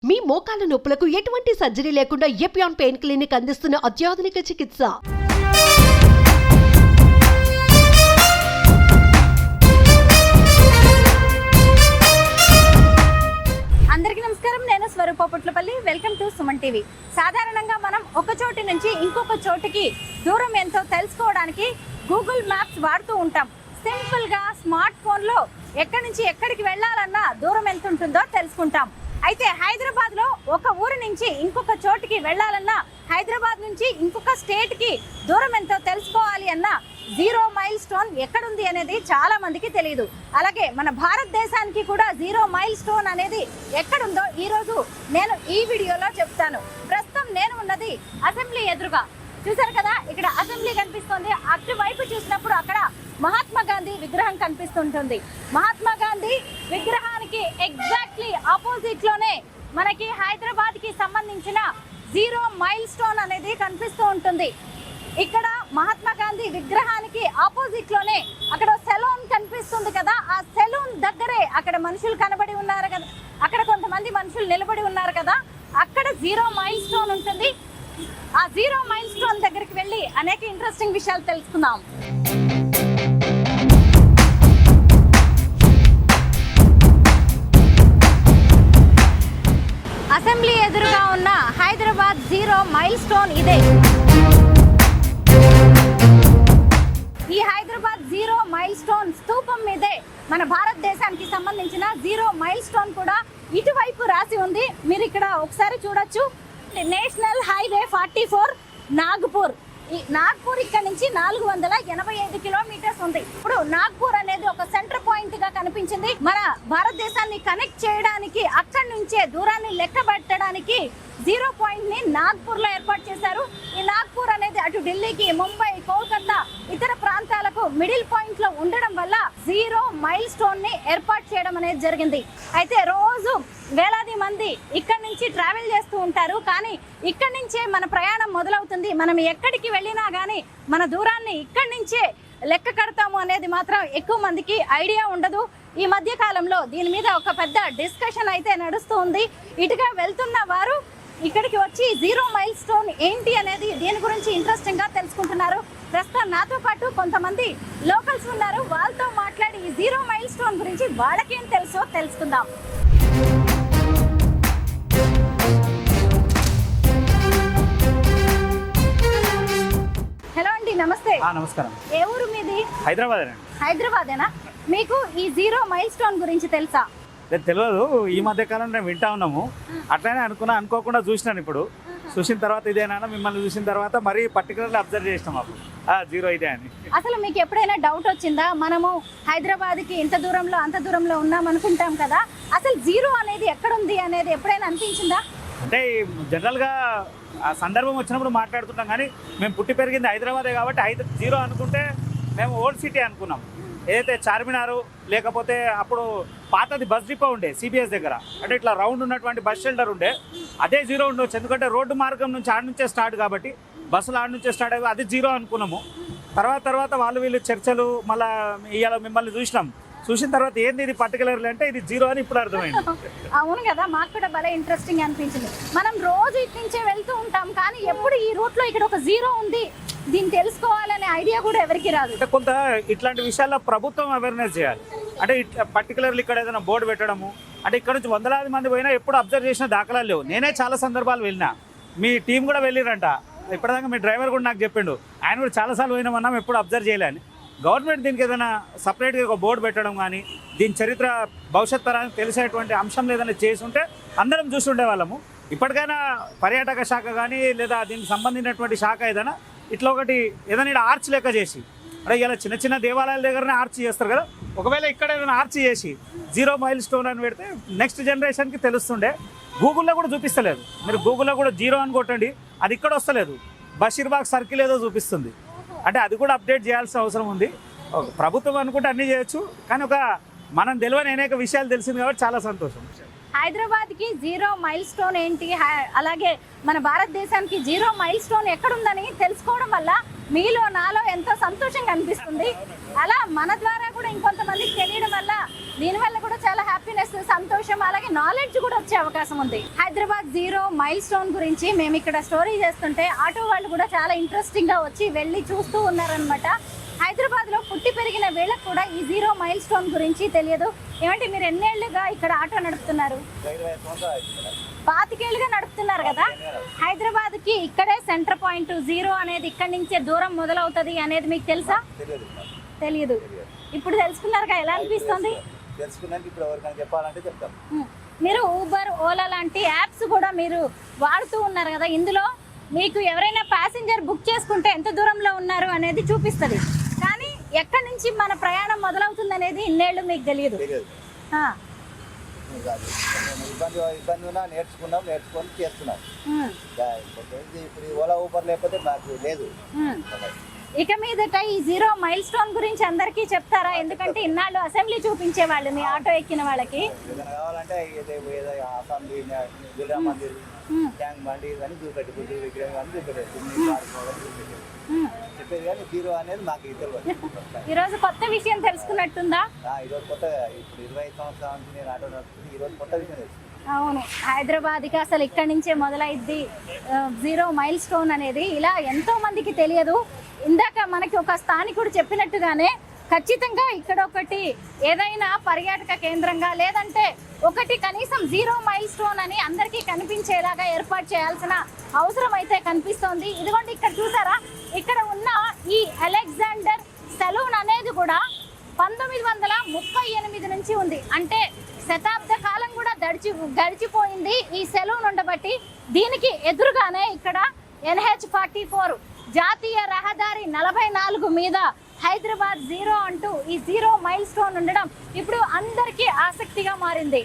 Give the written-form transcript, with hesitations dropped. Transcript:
మీ మోకాల నొప్పులకు ఎటువంటి సర్జరీ లేకుండా ఎపియాన్ పెయిన్ క్లినిక్ అందిస్తున్న అత్యాధునిక చికిత్స. అందరికీ నమస్కారం. నేను Swaroopa Putlapalli. Welcome to Suman TV. సాధారణంగా మనం ఒక చోటు నుంచి ఇంకొక చోటుకి దూరం ఎంతో తెలుసుకోవడానికి గూగుల్ మ్యాప్స్ వాడుతూ ఉంటాం. సింపుల్గా స్మార్ట్ ఫోన్లో ఎక్కడి నుంచి ఎక్కడికి వెళ్ళాలన్నా దూరం ఎంత ఉంటుందో తెలుసుకుంటాం. అయితే హైదరాబాద్లో ఒక ఊరి నుంచి ఇంకొక చోటుకి వెళ్ళాలన్నా, హైదరాబాద్ నుంచి ఇంకొక స్టేట్కి దూరం ఎంతో తెలుసుకోవాలి అన్నా జీరో మైల్ స్టోన్ ఎక్కడుంది అనేది చాలా మందికి తెలియదు. అలాగే మన భారతదేశానికి కూడా జీరో మైల్ స్టోన్ అనేది ఎక్కడుందో ఈరోజు నేను ఈ వీడియోలో చెప్తాను. ప్రస్తుతం నేను ఉన్నది అసెంబ్లీ ఎదురుగా. చూసారు కదా, ఇక్కడ అసెంబ్లీ కనిపిస్తుంది. అటువైపు చూసినప్పుడు అక్కడ మహాత్మా గాంధీ విగ్రహం కనిపిస్తుంటుంది. మహాత్మా గాంధీ విగ్రహానికి ఎగ్జాక్ట్లీ ఆపోజిట్ లోనే మనకి హైదరాబాద్ కి సంబంధించిన జీరో మైల్ స్టోన్ అనేది కనిపిస్తూ ఉంటుంది. ఇక్కడ మహాత్మా గాంధీ విగ్రహానికి ఆపోజిట్ లోనే అక్కడ సెలూన్ కనిపిస్తుంది కదా, ఆ సెలూన్ దగ్గరే అక్కడ మనుషులు కనబడి ఉన్నారు కదా, అక్కడ కొంతమంది మనుషులు నిలబడి ఉన్నారు కదా, అక్కడ జీరో మైల్ స్టోన్ ఉంటుంది. ఆ జీరో మైల్ స్టోన్ దగ్గరికి వెళ్ళి అనేక ఇంట్రెస్టింగ్ విషయాలు తెలుసుకుందాం. అసెంబ్లీ ఎదురుగా ఉన్న హైదరాబాద్ జీరో మైల్ స్టోన్ ఇదే. ఈ హైదరాబాద్ జీరో మైల్ స్టోన్ స్తూపం మీదే మన భారతదేశానికి సంబంధించిన జీరో మైల్ స్టోన్ కూడా ఇటువైపు రాసి ఉంది. మీరు ఇక్కడ ఒకసారి చూడొచ్చు. National highway 44 Nagpur. ఈ నాగ్పూర్ ఇక్కడ నుంచి 485 కిలోమీటర్స్ ఉంది. ఇప్పుడు నాగ్పూర్ అనేది ఒక సెంటర్ పాయింట్ గా కనిపించింది. మన భారతదేశాన్ని కనెక్ట్ చేయడానికి, అక్కడి నుంచే దూరాన్ని లెక్క పెట్టడానికి జీరో పాయింట్ ని నాగ్పూర్ లో ఏర్పాటు చేశారు. ఈ నాగ్పూర్ అనేది అటు ఢిల్లీకి, ముంబై, కోల్కతా ఇతర ప్రాంతాలకు మిడిల్ పాయింట్ లో ఉండడం వల్ల జీరో మైల్ స్టోన్ ని ఏర్పాటు చేయడం అనేది జరిగింది. అయితే రోజు వేలాది మంది ఇక్కడి నుంచి ట్రావెల్ చేస్తూ ఉంటారు. కానీ ఇక్కడి నుంచే మన ప్రయాణం మొదలవుతుంది. మనం ఎక్కడికి వెళ్ళినా కానీ మన దూరాన్ని ఇక్కడి నుంచే లెక్క కడతాము అనేది మాత్రం ఎక్కువ మందికి ఐడియా ఉండదు. ఈ మధ్య కాలంలో దీని మీద ఒక పెద్ద డిస్కషన్ అయితే నడుస్తూ ఉంది. ఇటుగా వెళ్తున్న వారు ఇక్కడికి వచ్చి జీరో మైల్ స్టోన్ ఏంటి అనేది దీని గురించి ఇంట్రెస్టింగ్ గా తెలుసుకుంటున్నారు. ప్రస్తుతం నాతో పాటు కొంతమంది లోకల్స్ ఉన్నారు. వాళ్ళతో మాట్లాడి ఈ జీరో మైల్ స్టోన్ గురించి వాళ్ళకేం తెలుసో తెలుసుకుందాం. హలో అండి, నమస్తే. నమస్కారం. ఏ ఊరు మీది? హైదరాబాదేనా? మీకు ఈ జీరో మైల్ స్టోన్ గురించి తెలుసా? తెలియదు. ఈ మధ్య కాలం మేము వింటా ఉన్నాము. అట్లనే అనుకోకుండా చూసినాను. ఇప్పుడు చూసిన తర్వాత ఇదేనా, మిమ్మల్ని చూసిన తర్వాత మరీ పర్టికులర్లీ అబ్జర్వ్ చేసినాం అప్పుడు జీరో ఇదే అని. అసలు మీకు ఎప్పుడైనా డౌట్ వచ్చిందా? మనము హైదరాబాద్కి ఇంత దూరంలో అంత దూరంలో ఉన్నాం అనుకుంటాం కదా, అసలు జీరో అనేది ఎక్కడుంది అనేది ఎప్పుడైనా అనిపించిందా? అంటే జనరల్గా ఆ సందర్భం వచ్చినప్పుడు మాట్లాడుతుంటాం, కానీ మేము పుట్టి పెరిగింది హైదరాబాదే కాబట్టి జీరో అనుకుంటే మేము ఓల్డ్ సిటీ అనుకున్నాం. ఏదైతే చార్మినారు, లేకపోతే అప్పుడు పాతది బస్ డిపో ఉండే సిబిఎస్ దగ్గర, అంటే ఇట్లా రౌండ్ ఉన్నటువంటి బస్ షెల్టర్ ఉండే, అదే జీరో ఉండొచ్చు. ఎందుకంటే రోడ్డు మార్గం నుంచి ఆడ నుంచే స్టార్ట్ కాబట్టి బస్సులు ఆడ నుంచే స్టార్ట్ అయ్యి అది జీరో అనుకున్నాము. తర్వాత వాళ్ళు వీళ్ళు చర్చలు, మళ్ళీ ఇవాళ మిమ్మల్ని చూసిన తర్వాత ఏంది ఇది పర్టికులర్లీ అంటే ఇది జీరో అని ఇప్పుడు అర్థమైంది. అవును కదా, మాకు కూడా భలే ఇంట్రెస్టింగ్ అనిపించింది. మనం రోజు ఇటు నుంచే వెళ్తూ ఉంటాం, కానీ ఎప్పుడు ఈ రూట్లో ఇక్కడ ఒక జీరో ఉంది, దీన్ని తెలుసుకోవాలనే ఐడియా కూడా ఎవరికి రాదు. అంటే కొంత ఇట్లాంటి విషయాల్లో ప్రభుత్వం అవేర్నెస్ చేయాలి. అంటే పర్టికులర్లీ ఇక్కడ ఏదైనా బోర్డు పెట్టడము, అంటే ఇక్కడ నుంచి వందలాది మంది పోయినా ఎప్పుడు అబ్జర్వ్ చేసిన దాఖలాలు లేవు. నేనే చాలా సందర్భాలు వెళ్ళినా, మీ టీం కూడా వెళ్ళిరంట. ఇప్పటిదాకా మీ డ్రైవర్ కూడా నాకు చెప్పిండు, ఆయన కూడా చాలాసార్లు పోయినామన్నాం, ఎప్పుడు అబ్జర్వ్ చేయలేని. గవర్నమెంట్ దీనికి ఏదైనా సపరేట్గా ఒక బోర్డు పెట్టడం కానీ, దీని చరిత్ర భవిష్యత్ తరానికి తెలిసేటువంటి అంశం ఏదైనా చేసి ఉంటే అందరం చూసి ఉండేవాళ్ళము. ఇప్పటికైనా పర్యాటక శాఖ కానీ, లేదా దీనికి సంబంధించినటువంటి శాఖ ఏదైనా ఇట్లా ఒకటి ఏదైనా ఆర్చ్ లెక్క చేసి, అంటే ఇలా చిన్న దేవాలయాల దగ్గరనే ఆర్చ్ చేస్తారు కదా, ఒకవేళ ఇక్కడ ఏదైనా ఆర్చ్ చేసి జీరో మైల్ స్టోన్ అని పెడితే నెక్స్ట్ జనరేషన్కి తెలుస్తుండే. గూగుల్లో కూడా చూపిస్తలేదు. మీరు గూగుల్లో కూడా జీరో అని కొట్టండి, అది ఇక్కడ వస్తలేదు. బషీర్బాగ్ సర్కిల్ ఏదో చూపిస్తుంది. అంటే అది కూడా అప్డేట్ చేయాల్సిన అవసరం ఉంది. ప్రభుత్వం అనుకుంటే అన్నీ చేయొచ్చు, కానీ మనం తెలియని అనేక విషయాలు తెలిసింది కాబట్టి చాలా సంతోషం. హైదరాబాద్కి జీరో మైల్ స్టోన్ ఏంటి, అలాగే మన భారతదేశానికి జీరో మైల్ స్టోన్ ఎక్కడుందని తెలుసుకోవడం వల్ల మీలో నాలో ఎంతో సంతోషంగా అనిపిస్తుంది. అలా మన ద్వారా కూడా ఇంకొంతమందికి తెలియడం వల్ల దీనివల్ల కూడా చాలా హ్యాపీనెస్, సంతోషం, అలాగే నాలెడ్జ్ కూడా వచ్చే అవకాశం ఉంది. హైదరాబాద్ 0 మైల్ స్టోన్ గురించి మేము ఇక్కడ స్టోరీ చేస్తుంటే ఆటో వాళ్ళు కూడా చాలా ఇంట్రెస్టింగ్ గా వచ్చి వెళ్ళి చూస్తూ ఉన్నారనమాట. హైదరాబాద్ లో పుట్టి పెరిగిన వీళ్ళకి కూడా ఈ 0 మైల్ స్టోన్ గురించి తెలియదు. ఏమంటే మీరు ఎన్నేళ్లుగా ఇక్కడ ఆటో నడుపుతున్నారు? 25 ఏళ్ళుగా నడుపుతున్నారు కదా. హైదరాబాద్ కి ఇక్కడే సెంటర్ పాయింట్ 0 అనేది ఇక్కడి నుంచే దూరం మొదలవుతుంది అనేది మీకు తెలుసా? తెలియదు. ఇప్పుడు తెలుసుకున్నారుగా, ఎలా అనిపిస్తుంది? మీరు ఊబర్, ఓలా లాంటి యాప్స్ కూడా మీరు వాడుతూ ఉన్నారు కదా, ఇందులో మీకు ఎవరైనా ప్యాసింజర్ బుక్ చేసుకుంటే ఎంత దూరంలో ఉన్నారు అనేది చూపిస్తుంది. కానీ ఎక్కడి నుంచి మన ప్రయాణం మొదలవుతుంది అనేది ఇన్నేళ్ళు మీకు తెలియదు. ఇబ్బంది ఉన్నా నేర్చుకొని చేస్తున్నాం. ఇప్పుడు ఓలా ఊబర్ లేకపోతే నాకు లేదు. ఇక మీదట ఈ 0 మైల్ స్టోన్ గురించి అందరికీ చెప్తారా? ఎందుకంటే ఇన్నాళ్ళు అసెంబ్లీ చూపించే వాళ్ళు మీ ఆటో ఎక్కిన వాళ్ళకి. కావాలంటే అసెంబ్లీ, బిర్లా మందిర్, ట్యాంక్ బండి ఇవన్నీ చూపెట్టి, బుద్ధి విగ్రహం అని చూపెట్టేది చెప్పేది. కానీ 0 అనేది మాకు తెలియదు. ఈరోజు కొత్త విషయం తెలుసుకున్నట్టుందా? ఈరోజు కొత్తగా, ఇప్పుడు 25 సంవత్సరాల నుంచి నేను ఆటో నడుపుతుంది. ఈరోజు కొత్త విషయం తెలుసు. అవును, హైదరాబాద్కి అసలు ఇక్కడి నుంచే మొదలైద్ది 0 మైల్ స్టోన్ అనేది. ఇలా ఎంతో మందికి తెలియదు. ఇందాక మనకి ఒక స్థానికుడు చెప్పినట్టుగానే ఖచ్చితంగా ఇక్కడ ఒకటి ఏదైనా పర్యాటక కేంద్రంగా, లేదంటే ఒకటి కనీసం 0 మైల్ స్టోన్ అని అందరికీ కనిపించేలాగా ఏర్పాటు చేయాల్సిన అవసరం అయితే కనిపిస్తోంది. ఇదిగోండి, ఇక్కడ చూసారా, ఇక్కడ ఉన్న ఈ అలెగ్జాండర్ సెలూన్ అనేది కూడా 1938 నుంచి ఉంది. అంటే శతాబ్ద కాలం కూడా గడిచిపోయింది ఈ సెలూన్ ఉండబట్టి. దీనికి ఎదురుగానే ఇక్కడ NH44 జాతీయ రహదారి 44 మీద హైదరాబాద్ 0 అంటూ ఈ 0 మైల్ స్టోన్ ఉండడం ఇప్పుడు అందరికీ ఆసక్తిగా మారింది.